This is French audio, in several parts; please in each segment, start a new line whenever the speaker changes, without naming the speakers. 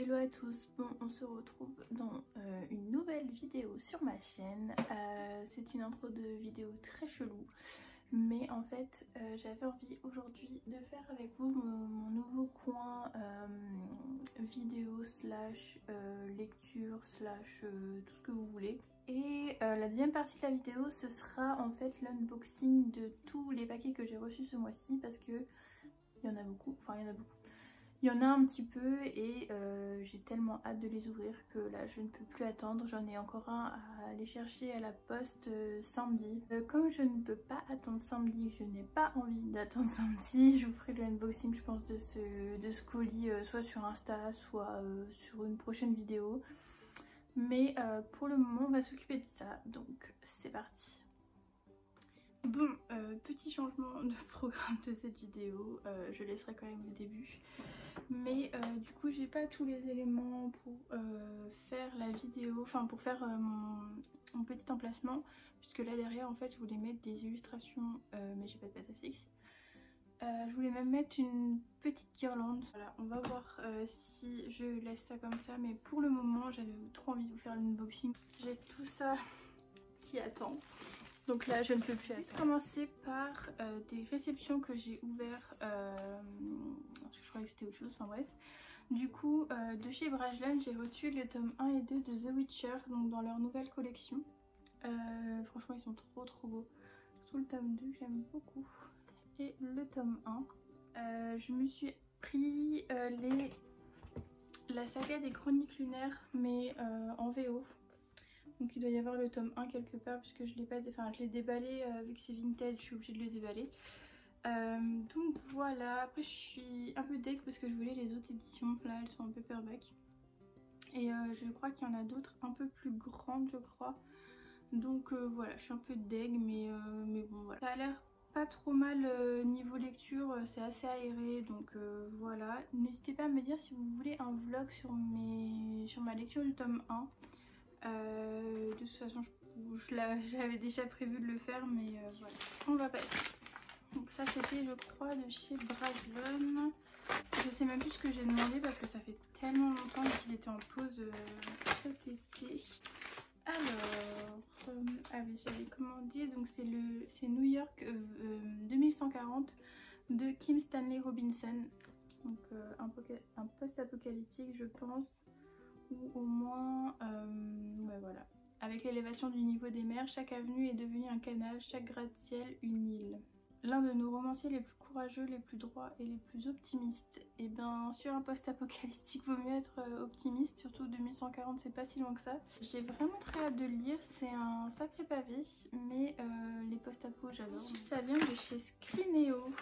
Hello à tous, bon on se retrouve dans une nouvelle vidéo sur ma chaîne. C'est une intro de vidéo très chelou, mais en fait j'avais envie aujourd'hui de faire avec vous mon nouveau coin vidéo slash lecture slash tout ce que vous voulez. Et la deuxième partie de la vidéo, ce sera en fait l'unboxing de tous les paquets que j'ai reçus ce mois-ci, parce que il y en a beaucoup, il y en a un petit peu et j'ai tellement hâte de les ouvrir que là je ne peux plus attendre. J'en ai encore un à aller chercher à la poste samedi. Comme je ne peux pas attendre samedi, je n'ai pas envie d'attendre samedi, je vous ferai le unboxing je pense de ce colis soit sur Insta, soit sur une prochaine vidéo. Mais pour le moment on va s'occuper de ça, donc c'est parti. Bon, petit changement de programme de cette vidéo, je laisserai quand même le début. Mais du coup j'ai pas tous les éléments pour faire la vidéo, enfin pour faire mon petit emplacement. Puisque là derrière en fait je voulais mettre des illustrations mais j'ai pas de pâte à fixe. Je voulais même mettre une petite guirlande. Voilà, on va voir si je laisse ça comme ça. Mais pour le moment j'avais trop envie de vous faire l'unboxing. J'ai tout ça qui attend. Donc là je ne peux plus attendre. Je vais commencer par des réceptions que j'ai ouvertes, parce que je croyais que c'était autre chose, enfin bref. Du coup de chez Brajlon j'ai reçu le tome 1 et 2 de The Witcher, donc dans leur nouvelle collection. Franchement ils sont trop beaux. Surtout le tome 2 j'aime beaucoup. Et le tome 1. Je me suis pris la saga des Chroniques Lunaires mais en VO. Donc il doit y avoir le tome 1 quelque part puisque je l'ai pas, enfin je l'ai déballé vu que c'est vintage, je suis obligée de le déballer. Donc voilà, après je suis un peu deg parce que je voulais les autres éditions, là elles sont un peu paperback. Et je crois qu'il y en a d'autres un peu plus grandes je crois. Donc voilà, je suis un peu deg mais bon voilà. Ça a l'air pas trop mal niveau lecture, c'est assez aéré donc voilà. N'hésitez pas à me dire si vous voulez un vlog sur ma lecture du tome 1. De toute façon j'avais déjà prévu de le faire mais voilà, on va passer. Donc ça c'était je crois de chez Brajlon. Je sais même plus ce que j'ai demandé parce que ça fait tellement longtemps qu'ils étaient en pause cet été. Alors j'avais commandé, donc c'est New York 2140 de Kim Stanley Robinson. Donc un post-apocalyptique je pense. Ou au moins, ouais, voilà. Avec l'élévation du niveau des mers, chaque avenue est devenue un canal, chaque gratte-ciel une île. L'un de nos romanciers les plus courageux, les plus droits et les plus optimistes. Et bien sur un post-apocalyptique, vaut mieux être optimiste, surtout 2140 c'est pas si loin que ça. J'ai vraiment très hâte de le lire, c'est un sacré pavé, mais les post-apo j'adore. Ça vient de chez Scrineo.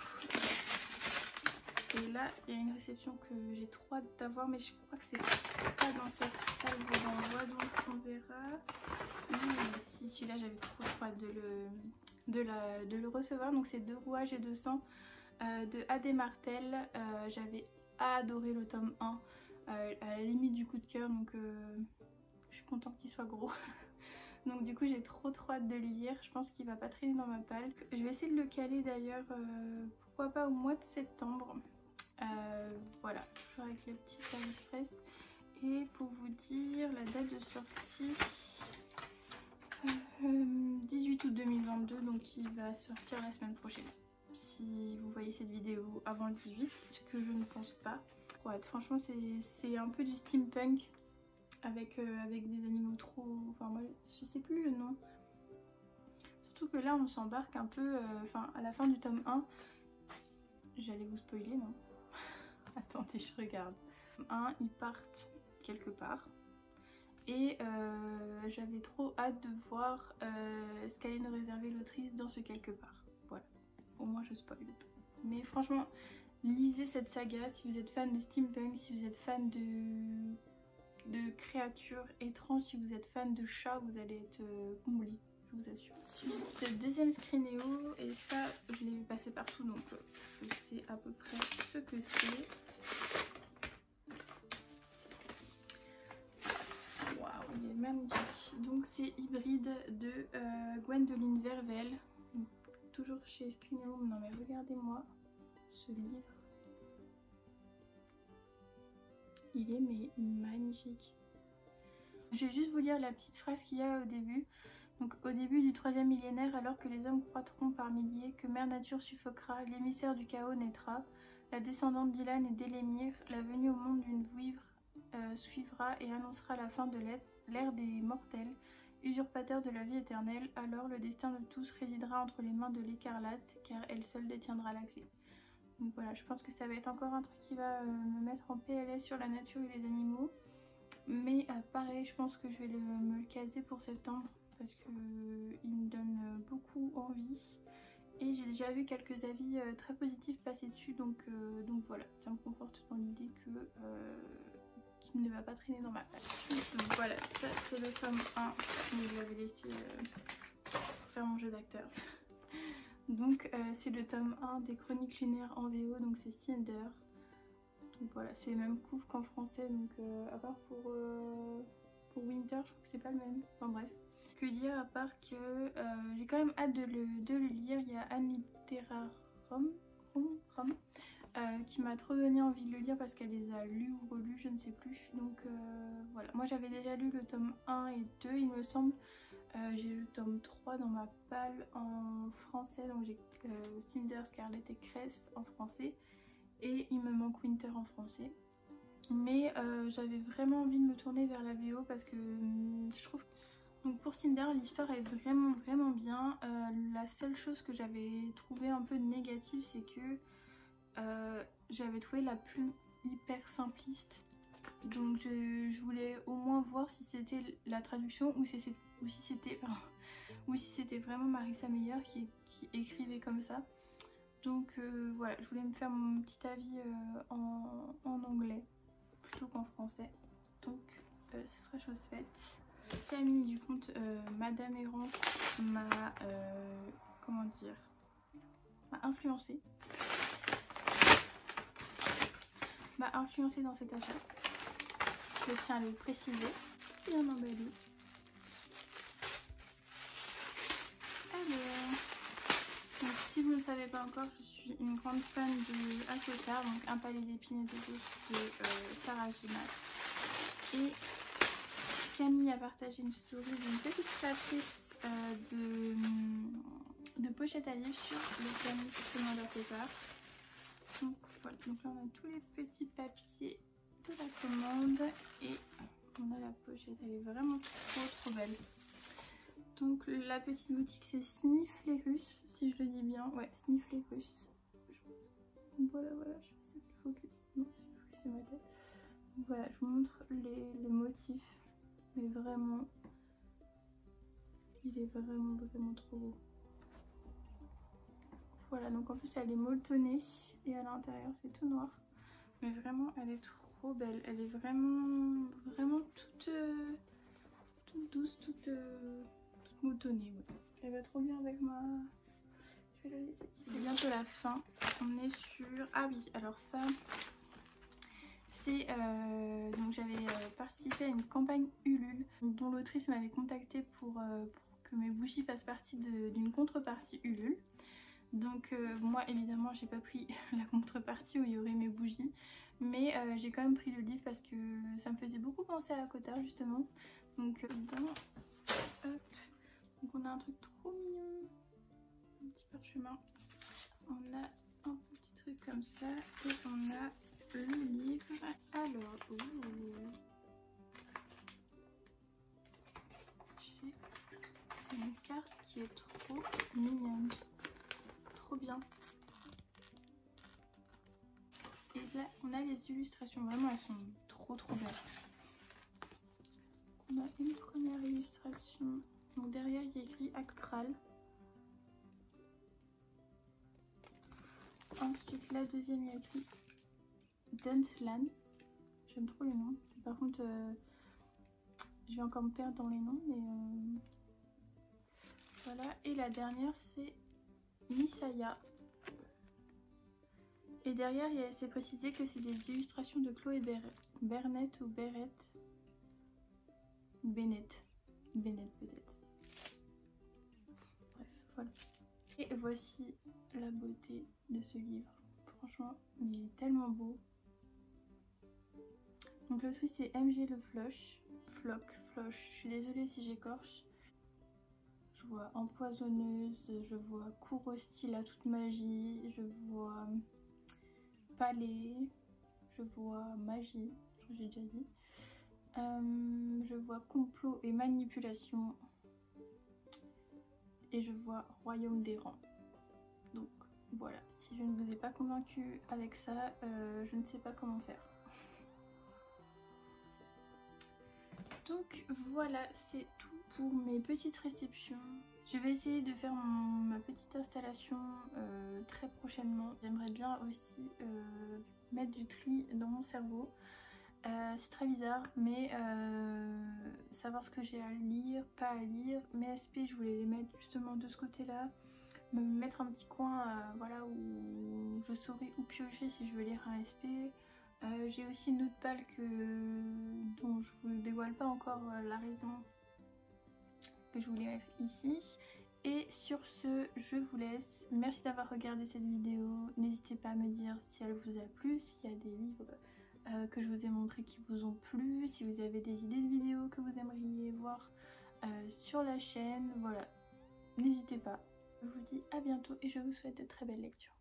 Et là, il y a une réception que j'ai trop hâte d'avoir, mais je crois que c'est pas dans cette salle de renvoi, donc on verra. Si celui-là, j'avais trop hâte de le recevoir. Donc c'est Deux rouages et de sang de A.D. Martel. J'avais adoré le tome 1, à la limite du coup de cœur, donc je suis contente qu'il soit gros. Donc du coup j'ai trop hâte de le lire, je pense qu'il va pas traîner dans ma palle. Je vais essayer de le caler d'ailleurs, pourquoi pas au mois de septembre. Voilà, toujours avec le petit service presse. Et pour vous dire la date de sortie, 18 août 2022, donc il va sortir la semaine prochaine. Si vous voyez cette vidéo avant le 18, ce que je ne pense pas. Ouais, franchement c'est un peu du steampunk avec des animaux trop... Enfin moi je sais plus le nom. Surtout que là on s'embarque un peu, enfin à la fin du tome 1, j'allais vous spoiler non? Attendez, je regarde. Ils partent quelque part. Et j'avais trop hâte de voir ce qu'allait nous réserver l'autrice dans ce quelque part. Voilà. Au moins je spoil. Mais franchement, lisez cette saga si vous êtes fan de steampunk, si vous êtes fan de créatures étranges, si vous êtes fan de chats, vous allez être comblé. Je vous assure. Ensuite, le deuxième Scrineo, et ça je l'ai vu passer partout donc je sais à peu près ce que c'est. Waouh, il est magnifique. Donc c'est Hybride de Gwendoline Vervel. Donc, toujours chez Scrineo. Non mais regardez-moi ce livre. Il est mais magnifique. Je vais juste vous lire la petite phrase qu'il y a au début. Donc au début du 3e millénaire, alors que les hommes croîtront par milliers, que Mère Nature suffoquera, l'émissaire du chaos naîtra, la descendante d'Ilan et d'Elémir, la venue au monde d'une vouivre suivra et annoncera la fin de l'ère des mortels, usurpateur de la vie éternelle. Alors le destin de tous résidera entre les mains de l'Écarlate, car elle seule détiendra la clé. Donc voilà, je pense que ça va être encore un truc qui va me mettre en PLS sur la nature et les animaux. Mais pareil, je pense que je vais me le caser pour septembre parce qu'il me donne beaucoup envie. Et j'ai déjà vu quelques avis très positifs passer dessus, donc voilà, ça me conforte dans l'idée qu'il ne va pas traîner dans ma page. Donc voilà, ça c'est le tome 1, mais je l'avais laissé pour faire mon jeu d'acteur. Donc c'est le tome 1 des Chroniques lunaires en VO, donc c'est Cinder. Donc voilà, c'est le même couvre qu'en français, donc à part pour Winter, je crois que c'est pas le même. Enfin bref. Que dire à part que j'ai quand même hâte de le lire. Il y a Anne Literarum qui m'a trop donné envie de le lire parce qu'elle les a lus ou relus, je ne sais plus. Donc voilà, moi j'avais déjà lu le tome 1 et 2 il me semble. J'ai le tome 3 dans ma palle en français, donc j'ai Cinder, Scarlet et Cress en français. Et il me manque Winter en français. Mais j'avais vraiment envie de me tourner vers la VO parce que je trouve... Donc pour Cinder, l'histoire est vraiment bien. La seule chose que j'avais trouvé un peu négative, c'est que j'avais trouvé la plume hyper simpliste. Donc je voulais au moins voir si c'était la traduction ou si c'était vraiment Marissa Meyer qui écrivait comme ça. Donc voilà, je voulais me faire mon petit avis en anglais plutôt qu'en français. Donc ce sera chose faite. Camille du compte Madame Errante m'a comment dire, m'a influencée dans cet achat. Je tiens à le préciser. Bien emballé. Alors, donc, si vous ne le savez pas encore, je suis une grande fan de Akota, donc Un palais d'épines et de roses de Sarah Gimas. Et Camille a partagé une story d'une petite patrice de pochette à livres sur le Camille justement d'Akota. Donc voilà, donc là on a tous les petits papiers de la commande et on a la pochette, elle est vraiment trop belle. Donc la petite boutique c'est Snifflerus, si je le dis bien, ouais Snifflerus. Voilà, je sais pas si c'est le focus, non c'est ma tête. Donc voilà, je vous montre les motifs, mais vraiment, il est vraiment trop beau. Voilà, donc en plus elle est molletonnée et à l'intérieur c'est tout noir. Mais vraiment elle est trop belle. Elle est vraiment toute douce, toute moutonnée. Ouais. Elle va trop bien avec ma... Je vais la laisser ici. C'est bientôt la fin. On est sur... Ah oui, alors ça... C'est... donc j'avais participé à une campagne Ulule dont l'autrice m'avait contactée pour que mes bougies fassent partie d'une contrepartie Ulule. Donc moi évidemment j'ai pas pris la contrepartie où il y aurait mes bougies, mais j'ai quand même pris le livre parce que ça me faisait beaucoup penser à Akota justement. Donc dedans, hop, donc on a un truc trop mignon, un petit parchemin, on a un petit truc comme ça et on a le livre. Alors, j'ai une carte qui est trop mignonne. Bien. Et là on a les illustrations, vraiment elles sont trop belles. On a une première illustration, donc derrière il y a écrit Actral. Ensuite la deuxième il y a écrit Danceland. J'aime trop les noms. Par contre je vais encore me perdre dans les noms, mais voilà. Et la dernière c'est Misaya. Et derrière, c'est précisé que c'est des illustrations de Chloé Bennett ou Bennett peut-être. Bref, voilà. Et voici la beauté de ce livre. Franchement, il est tellement beau. Donc l'autrice c'est MG Le Floch, je suis désolée si j'écorche. Je vois empoisonneuse, je vois cours hostile à toute magie, je vois palais, je vois magie, j'ai déjà dit. Je vois complot et manipulation. Et je vois royaume des rangs. Donc voilà, si je ne vous ai pas convaincu avec ça, je ne sais pas comment faire. Donc voilà, c'est tout pour mes petites réceptions. Je vais essayer de faire ma petite installation très prochainement. J'aimerais bien aussi mettre du tri dans mon cerveau. C'est très bizarre, mais savoir ce que j'ai à lire, pas à lire. Mes SP, je voulais les mettre justement de ce côté-là. Me mettre un petit coin voilà, où je saurais où piocher si je veux lire un SP. J'ai aussi une autre palle dont je vous dévoile pas encore la raison que je voulais mettre ici. Et sur ce, je vous laisse. Merci d'avoir regardé cette vidéo. N'hésitez pas à me dire si elle vous a plu, s'il y a des livres que je vous ai montrés qui vous ont plu, si vous avez des idées de vidéos que vous aimeriez voir sur la chaîne. Voilà, n'hésitez pas. Je vous dis à bientôt et je vous souhaite de très belles lectures.